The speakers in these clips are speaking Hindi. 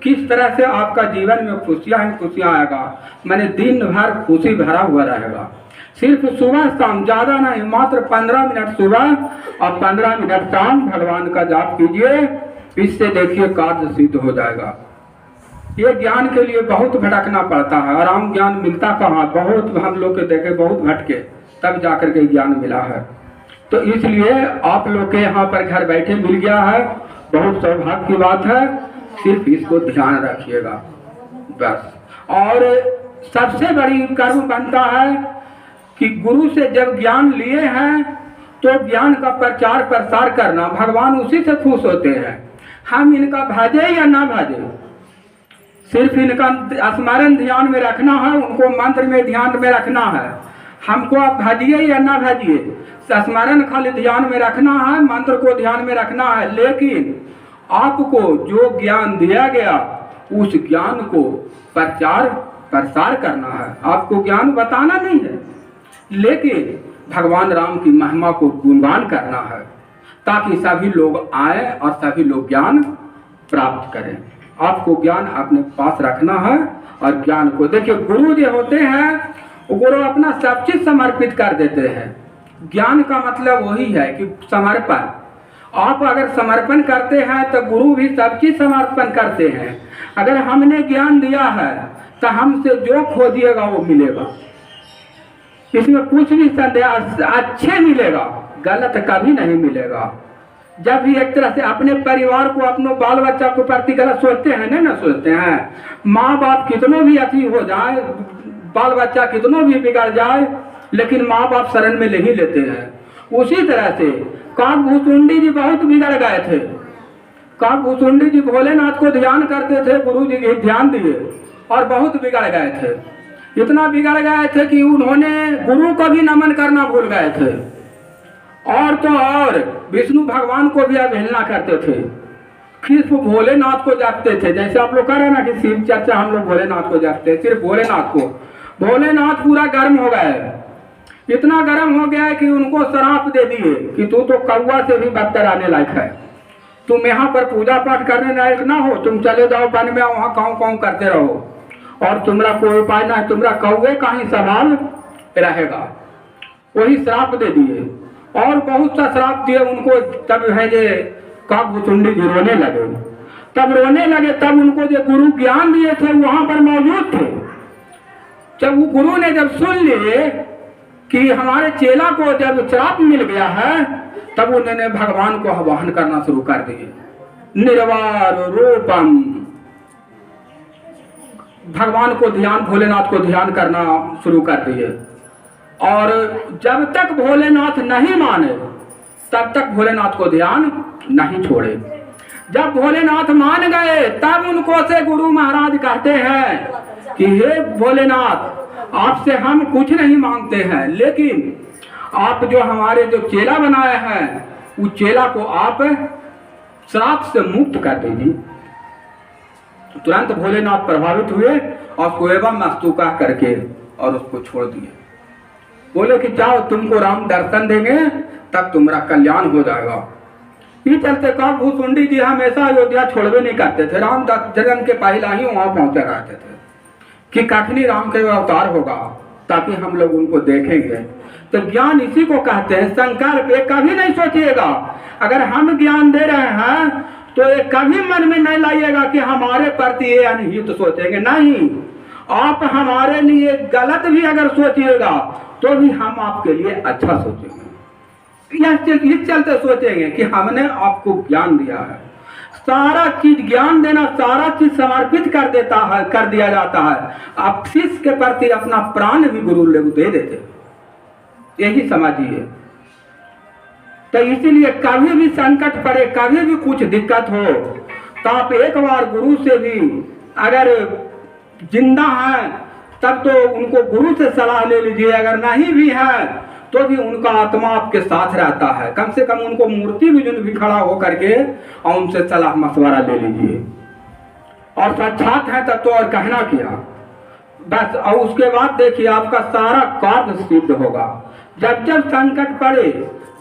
किस तरह से आपका जीवन में खुशियाँ ही खुशियाँ आएगा, मैंने दिन भर खुशी भरा हुआ रहेगा। सिर्फ सुबह शाम, ज़्यादा नहीं, मात्र 15 मिनट सुबह और 15 मिनट शाम भगवान का जाप कीजिए, इससे देखिए कार्य सिद्ध हो जाएगा। ये ज्ञान के लिए बहुत भटकना पड़ता है, आराम ज्ञान मिलता कहाँ, बहुत हम लोग के देखे बहुत भटके तब जाकर के ज्ञान मिला है। तो इसलिए आप लोग के यहाँ पर घर बैठे मिल गया है, बहुत सौभाग्य की बात है। सिर्फ इसको ध्यान रखिएगा बस। और सबसे बड़ी कर्म बनता है कि गुरु से जब ज्ञान लिए हैं तो ज्ञान का प्रचार प्रसार करना, भगवान उसी से खुश होते हैं। हम इनका भजे या ना भजे, सिर्फ इनका स्मरण ध्यान में रखना है, उनको मंत्र में ध्यान में रखना है। हमको आप भजिए या ना भजिए, स्मरण खाली ध्यान में रखना है, मंत्र को ध्यान में रखना है, लेकिन आपको जो ज्ञान दिया गया उस ज्ञान को प्रचार प्रसार करना है। आपको ज्ञान बताना नहीं है, लेकिन भगवान राम की महिमा को गुणगान करना है, ताकि सभी लोग आए और सभी लोग ज्ञान प्राप्त करें। आपको ज्ञान अपने पास रखना है। और ज्ञान को देखिए, गुरु जो होते हैं गुरु अपना सब चीज समर्पित कर देते हैं। ज्ञान का मतलब वही है कि समर्पण। आप अगर समर्पण करते हैं तो गुरु भी सब चीज समर्पण करते हैं। अगर हमने ज्ञान दिया है तो हमसे जो खोजिएगा वो मिलेगा, इसमें कुछ भी संदेह, अच्छे मिलेगा, गलत कभी नहीं मिलेगा। जब भी एक तरह से अपने परिवार को, अपने बाल बच्चा को प्रति गलत सोचते हैं, नहीं ना सोचते हैं। माँ बाप कितनों भी अति हो जाए, बाल बच्चा कितनों भी बिगड़ जाए, लेकिन माँ बाप शरण में नहीं लेते हैं। उसी तरह से काकभूसुंडी जी बहुत बिगड़ गए थे। काकभूसुंडी जी भोलेनाथ को ध्यान करते थे, गुरु जी के ध्यान दिए और बहुत बिगड़ गए थे। इतना बिगड़ गए थे कि उन्होंने गुरु को भी नमन करना भूल गए थे, और तो और विष्णु भगवान को भी अवहेलना करते थे। सिर्फ भोलेनाथ को जापते थे, जैसे आप लोग कह रहे हैं ना कि शिव चर्चा हम लोग भोलेनाथ को जापते हैं, सिर्फ भोलेनाथ को। भोलेनाथ पूरा गर्म हो गए, इतना गर्म हो गया है कि उनको श्राप दे दिए कि तू तो कौवा से भी बदतर आने लायक है, तुम यहाँ पर पूजा पाठ करने लायक ना हो, तुम चले जाओ वन में, वहाँ काऊ काऊ करते रहो, और तुम्हारा कोई उपाय ना है, तुम्हारा कौवे का ही स्वभाव रहेगा। वही श्राप दे दिए और बहुत सा श्राप दिए उनको। तब है जे काकभूसुंडी जी रोने लगे। तब रोने लगे, तब उनको जो गुरु ज्ञान दिए थे वहां पर मौजूद थे। जब वो गुरु ने जब सुन लिए कि हमारे चेला को जब श्राप मिल गया है, तब उन्होंने भगवान को आवाहन करना शुरू कर दिए। निर्वार रूपम, भगवान को ध्यान, भोलेनाथ को ध्यान करना शुरू कर दिए। और जब तक भोलेनाथ नहीं माने तब तक भोलेनाथ को ध्यान नहीं छोड़े। जब भोलेनाथ मान गए तब उनको से गुरु महाराज कहते हैं कि हे भोलेनाथ, आपसे हम कुछ नहीं मांगते हैं, लेकिन आप जो हमारे जो चेला बनाए हैं उस चेला को आप श्राप से मुक्त कर दीजिए। तुरंत भोलेनाथ प्रभावित हुए और कोएवा मस्तु कह करके और उसको छोड़ दिए। बोले कि जाओ, तुमको राम दर्शन देंगे, तब तुम्हारा कल्याण हो जाएगा। इस चलते काकभूसुंडी जी हमेशा अयोध्या छोड़वे नहीं करते थे। राम जन्म के पहला ही वहां पहुंचे रहते थे कि कखनी राम के अवतार होगा, ताकि हम लोग उनको देखेंगे। तो ज्ञान इसी को कहते हैं। संकल्प एक कभी नहीं सोचिएगा, अगर हम ज्ञान दे रहे हैं तो एक कभी मन में नहीं लाइएगा कि हमारे प्रति ये अनहित तो सोचेंगे, नहीं। आप हमारे लिए गलत भी अगर सोचिएगा तो भी हम आपके लिए अच्छा सोचेंगे। इस चलते सोचेंगे कि हमने आपको ज्ञान दिया है। सारा चीज ज्ञान देना, सारा चीज समर्पित कर देता है, कर दिया जाता है। आप शिष्य के प्रति अपना प्राण भी गुरु लोग दे देते, यही समझिए। तो इसीलिए कभी भी संकट पड़े, कभी भी कुछ दिक्कत हो, तो आप एक बार गुरु से भी, अगर जिंदा है तब तो उनको गुरु से सलाह ले लीजिए, अगर नहीं भी है तो भी उनका आत्मा आपके साथ रहता है। कम से कम उनको मूर्ति भी जो भी खड़ा हो करके और उनसे सलाह मशवरा ले लीजिए। और साक्षात है तब तो और कहना किया बस। और उसके बाद देखिए आपका सारा कार्य सिद्ध होगा। जब जब संकट पड़े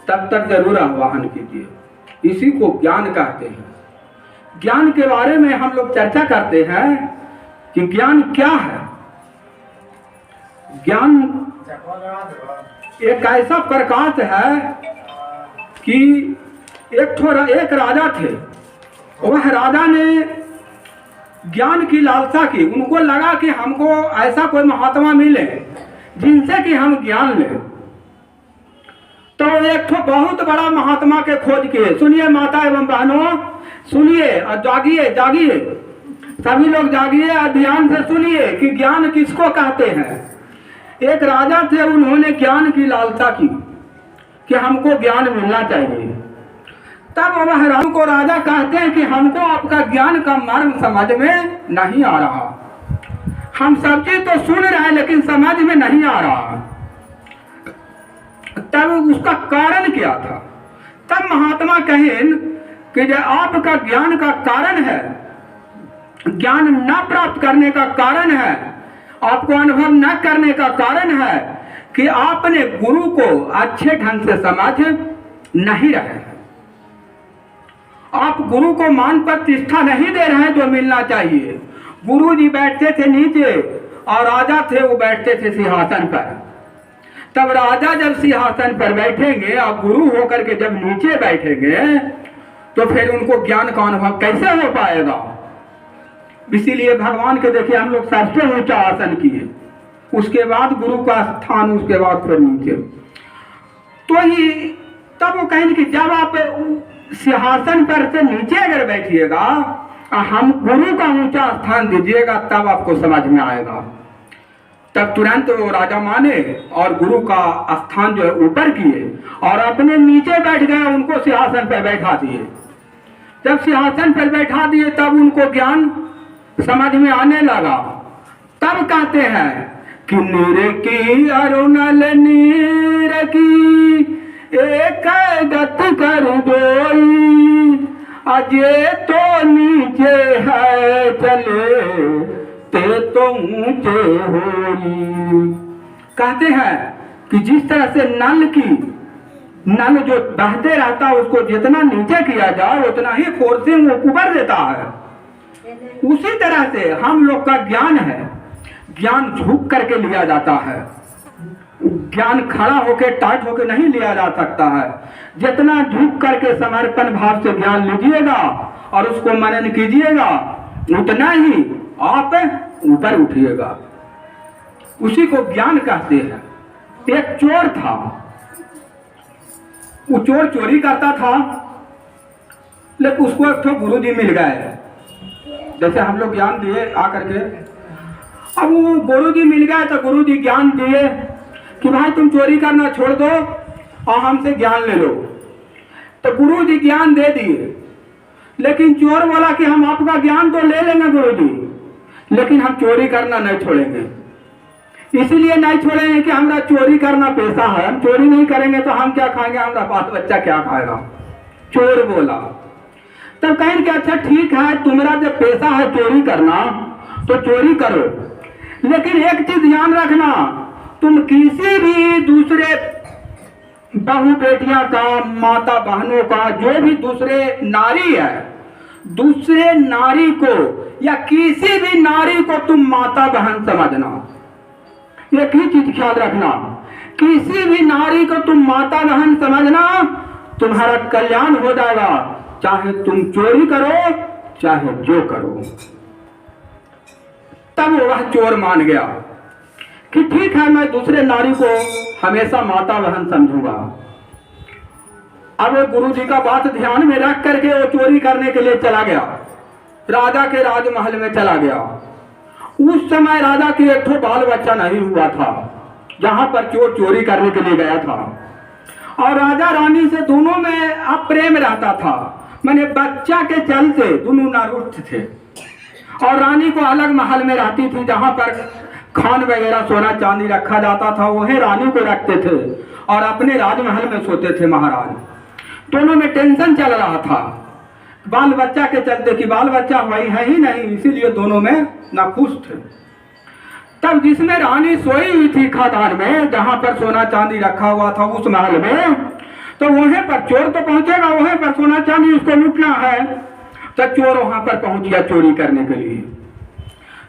तब तक जरूर आह्वान कीजिए। इसी को ज्ञान कहते हैं। ज्ञान के बारे में हम लोग चर्चा करते हैं कि ज्ञान क्या है। ज्ञान एक ऐसा प्रकाश है कि एक राजा थे। वह राजा ने ज्ञान की लालसा की। उनको लगा कि हमको ऐसा कोई महात्मा मिले जिनसे कि हम ज्ञान लें। तो एक बहुत बड़ा महात्मा के खोज किए। सुनिए माता एवं बहनों, सुनिए और जागिए जागिए, सभी लोग जागिए और ध्यान से सुनिए कि ज्ञान किसको कहते हैं। एक राजा थे, उन्होंने ज्ञान की लालसा की कि हमको ज्ञान मिलना चाहिए। तब वह राजा को राजा कहते हैं कि हमको आपका ज्ञान का मर्म समझ में नहीं आ रहा। हम सब चीज तो सुन रहे हैं लेकिन समझ में नहीं आ रहा। तब उसका कारण क्या था? तब महात्मा कहें कि जो आपका ज्ञान का कारण है, ज्ञान न प्राप्त करने का कारण है, आपको अनुभव न करने का कारण है कि आपने गुरु को अच्छे ढंग से समझ नहीं रहे हैं। आप गुरु को मान प्रतिष्ठा नहीं दे रहे हैं जो मिलना चाहिए। गुरु जी बैठते थे नीचे और राजा थे वो बैठते थे सिंहासन पर। तब राजा जब सिंहासन पर बैठेंगे और गुरु होकर के जब नीचे बैठेंगे तो फिर उनको ज्ञान का अनुभव कैसे हो पाएगा? इसीलिए भगवान के देखिए हम लोग सबसे ऊंचा आसन किए, उसके बाद गुरु का स्थान, उसके बाद फिर नीचे। तो ही तब वो कहेंगे कि जब आप सिंहासन पर से नीचे अगर बैठिएगा, हम गुरु का ऊंचा स्थान दीजिएगा, तब आपको समझ में आएगा। तब तुरंत वो राजा माने और गुरु का स्थान जो है ऊपर किए और अपने नीचे बैठ गए, उनको सिंहासन पर बैठा दिए। जब सिंहासन पर बैठा दिए तब उनको ज्ञान समझ में आने लगा। तब कहते हैं कि नीर की अरुणल नीर की एक गत कर दोई, अजे तो नीचे है चले ते तो ऊंचे होई। कहते हैं कि जिस तरह से नल जो बहते रहता है उसको जितना नीचे किया जाए उतना ही फोर्सिंग वो ऊपर देता है। उसी तरह से हम लोग का ज्ञान है, ज्ञान झुक करके लिया जाता है। ज्ञान खड़ा होके टाइट होके नहीं लिया जा सकता है। जितना झुक करके समर्पण भाव से ज्ञान लीजिएगा और उसको मनन कीजिएगा, उतना ही आप ऊपर उठिएगा। उसी को ज्ञान कहते हैं। एक चोर था, वो चोर चोरी करता था, लेकिन उसको एक तो गुरु जी मिल गए। जैसे हम लोग ज्ञान दिए आकर के, अब वो गुरु जी मिल गए तो गुरु जी ज्ञान दिए कि भाई तुम चोरी करना छोड़ दो और हमसे ज्ञान ले लो। तो गुरु जी ज्ञान दे दिए, लेकिन चोर बोला कि हम आपका ज्ञान तो ले लेंगे गुरु जी, लेकिन हम चोरी करना नहीं छोड़ेंगे। इसीलिए नहीं छोड़ेंगे कि हमारा चोरी करना पेशा है, हम चोरी नहीं करेंगे तो हम क्या खाएंगे, हमारा बाल बच्चा क्या खाएगा। चोर बोला। तब कहें कि अच्छा ठीक है, तुम्हारा जब पेशा है चोरी करना तो चोरी करो, लेकिन एक चीज ध्यान रखना, तुम किसी भी दूसरे बहू बेटियां का, माता बहनों का, जो भी दूसरे नारी है, दूसरे नारी को या किसी भी नारी को तुम माता बहन समझना। एक ही चीज ख्याल रखना, किसी भी नारी को तुम माता बहन समझना, तुम्हारा कल्याण हो जाएगा, चाहे तुम चोरी करो चाहे जो करो। तब वह चोर मान गया कि ठीक है, मैं दूसरे नारी को हमेशा माता बहन समझूंगा। अब गुरु जी का बात ध्यान में रख करके वो चोरी करने के लिए चला गया, राजा के राजमहल में चला गया। उस समय राजा के एक ठो बाल बच्चा नहीं हुआ था, जहां पर चोर चोरी करने के लिए गया था। और राजा रानी से दोनों में अप्रेम रहता था, मैंने बच्चा के चलते दोनों नारुष्ट थे। और रानी को अलग महल में रहती थी, जहां पर खान वगैरह सोना चांदी रखा जाता था, वही रानी को रखते थे और अपने राजमहल में सोते थे महाराज। दोनों में टेंशन चल रहा था बाल बच्चा के चलते कि बाल बच्चा वही है ही नहीं, इसीलिए दोनों में नाखुश थे। तब जिसमें रानी सोई हुई थी खादान में, जहां पर सोना चांदी रखा हुआ था उस महल में, तो वहीं पर चोर तो पहुंचेगा, वहीं पर सोना चांदी उसको लूटना है। तो चोर वहां पर पहुंच गया चोरी करने के लिए।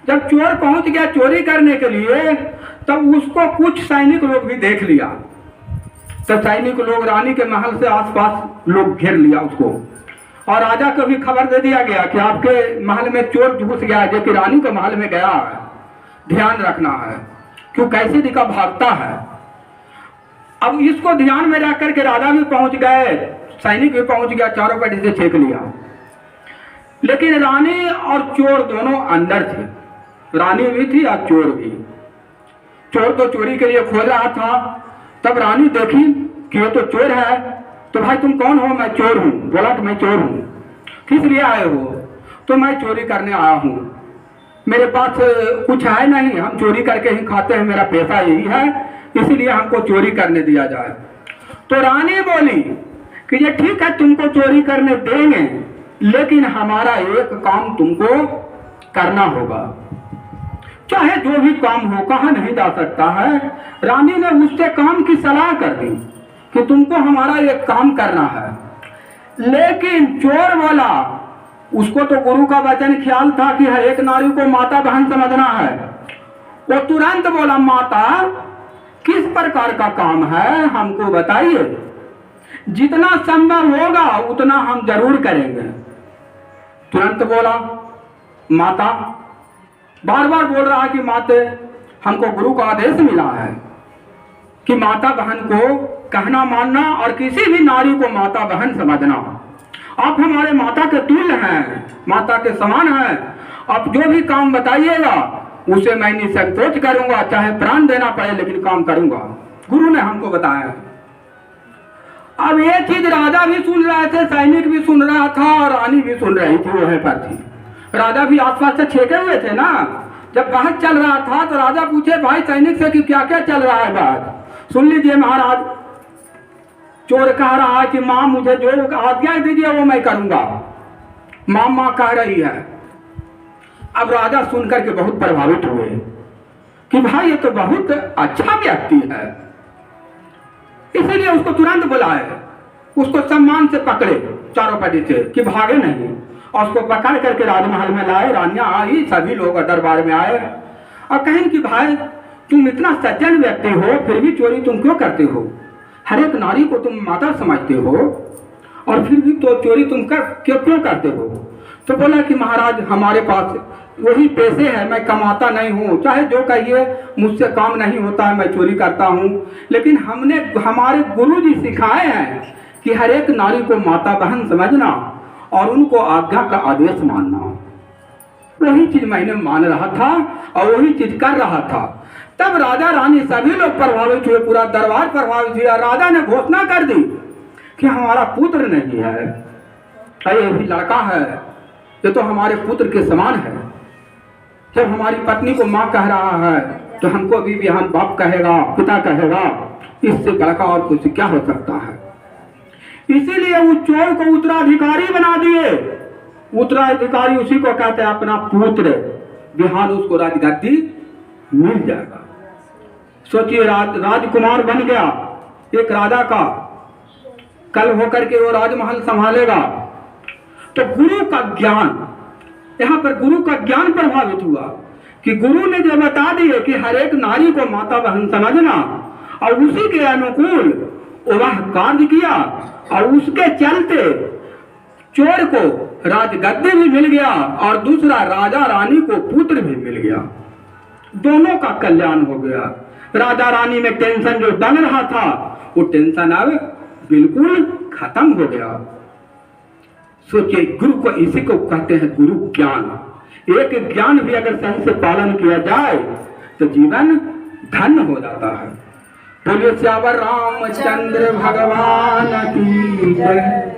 जब चोर पहुंच गया चोरी करने के लिए, तब उसको कुछ सैनिक लोग भी देख लिया। तो सैनिक लोग रानी के महल से आसपास लोग घेर लिया उसको, और राजा को भी खबर दे दिया गया कि आपके महल में चोर घुस गया है, जो कि रानी के महल में गया है, ध्यान रखना है, क्यों कैसे दिखा भागता है। अब इसको ध्यान में रख करके राजा भी पहुंच गए, सैनिक भी पहुंच गया, चारों पट्टी से छेक लिया। लेकिन रानी और चोर दोनों अंदर थे, रानी भी थी और चोर भी। चोर तो चोरी के लिए खोज रहा था, तब रानी देखी कि ये तो चोर है, तो भाई तुम कौन हो? मैं चोर हूँ। बोला कि मैं चोर हूँ। किस लिए आए हो? तो मैं चोरी करने आया हूँ, मेरे पास कुछ है नहीं, हम चोरी करके ही खाते हैं, मेरा पैसा यही है, इसीलिए हमको चोरी करने दिया जाए। तो रानी बोली कि ये ठीक है, तुमको चोरी करने देंगे, लेकिन हमारा एक काम तुमको करना होगा, चाहे जो भी काम हो, कहा नहीं जा सकता है। रानी ने उससे काम की सलाह कर दी कि तुमको हमारा एक काम करना है। लेकिन चोर वाला, उसको तो गुरु का वचन ख्याल था कि हर एक नारी को माता बहन समझना है। वो तुरंत बोला, माता किस प्रकार का काम है हमको बताइए, जितना संभव होगा उतना हम जरूर करेंगे। तुरंत बोला, माता बार बार बोल रहा है कि माते हमको गुरु का आदेश मिला है कि माता बहन को कहना मानना और किसी भी नारी को माता बहन समझना। आप हमारे माता के तुल्य हैं, माता के समान हैं, आप जो भी काम बताइएगा उसे मैं निसंकोच करूंगा, चाहे प्राण देना पड़े लेकिन काम करूंगा, गुरु ने हमको बताया। अब ये चीज राजा भी सुन रहे थे, सैनिक भी सुन रहा था और रानी भी सुन रही थी, वहीं पर थी। राजा भी आसपास से छेके हुए थे ना। जब बात चल रहा था तो राजा पूछे भाई सैनिक से कि क्या क्या चल रहा है बात, सुन लीजिए महाराज। चोर कह रहा है कि माँ मुझे जो आज्ञा दीजिए वो मैं करूंगा, माँ कह रही है। अब राजा सुन करके बहुत प्रभावित हुए कि भाई ये तो बहुत अच्छा व्यक्ति है, इसीलिए उसको तुरंत बुलाए, उसको सम्मान से पकड़े चारों पट्टी से कि भागे नहीं, और उसको पकड़ करके राजमहल में लाए। रानियां आई, सभी लोग दरबार में आए और कहें कि भाई तुम इतना सज्जन व्यक्ति हो, फिर भी चोरी तुम क्यों करते हो? हर एक नारी को तुम माता समझते हो और फिर भी तो चोरी तुम क्यों करते हो? तो बोला कि महाराज हमारे पास वही पैसे है, मैं कमाता नहीं हूँ, चाहे जो कहिए मुझसे काम नहीं होता है, मैं चोरी करता हूँ, लेकिन हमारे गुरु जी सिखाए हैं कि हर एक नारी को माता बहन समझना और उनको आज्ञा का आदेश मानना। वही चीज मैंने मान रहा था और वही चीज कर रहा था। तब राजा रानी सभी लोग प्रभावित हुए, पूरा दरबार प्रभावित हुआ। राजा ने घोषणा कर दी कि हमारा पुत्र नहीं है, ये भी लड़का है, ये तो हमारे पुत्र के समान है। जब हमारी पत्नी को माँ कह रहा है तो हमको भी हम बाप कहेगा, पिता कहेगा, इससे बड़का और कुछ क्या हो सकता है। इसीलिए उस चोर को उत्तराधिकारी बना दिए। उत्तराधिकारी उसी को कहते हैं अपना पुत्र, बिहार उसको राजगद्दी मिल जाएगा। सोचिए राजकुमार बन गया एक राजा का, कल होकर के वो राजमहल संभालेगा। तो गुरु का ज्ञान, यहाँ पर गुरु का ज्ञान प्रभावित हुआ कि गुरु ने जो बता दिए कि हर एक नारी को माता बहन समझना, और उसी के अनुकूल वह कार्य किया, और उसके चलते चोर को राजगद्दी भी मिल गया और दूसरा राजा रानी को पुत्र भी मिल गया। दोनों का कल्याण हो गया। राजा रानी में टेंशन जो बन रहा था वो टेंशन अब बिल्कुल खत्म हो गया। सोचिए, गुरु को इसी को कहते हैं गुरु ज्ञान। एक ज्ञान भी अगर सही से पालन किया जाए तो जीवन धन्य हो जाता है। बोलिए श्यावर रामचंद्र भगवान की जय।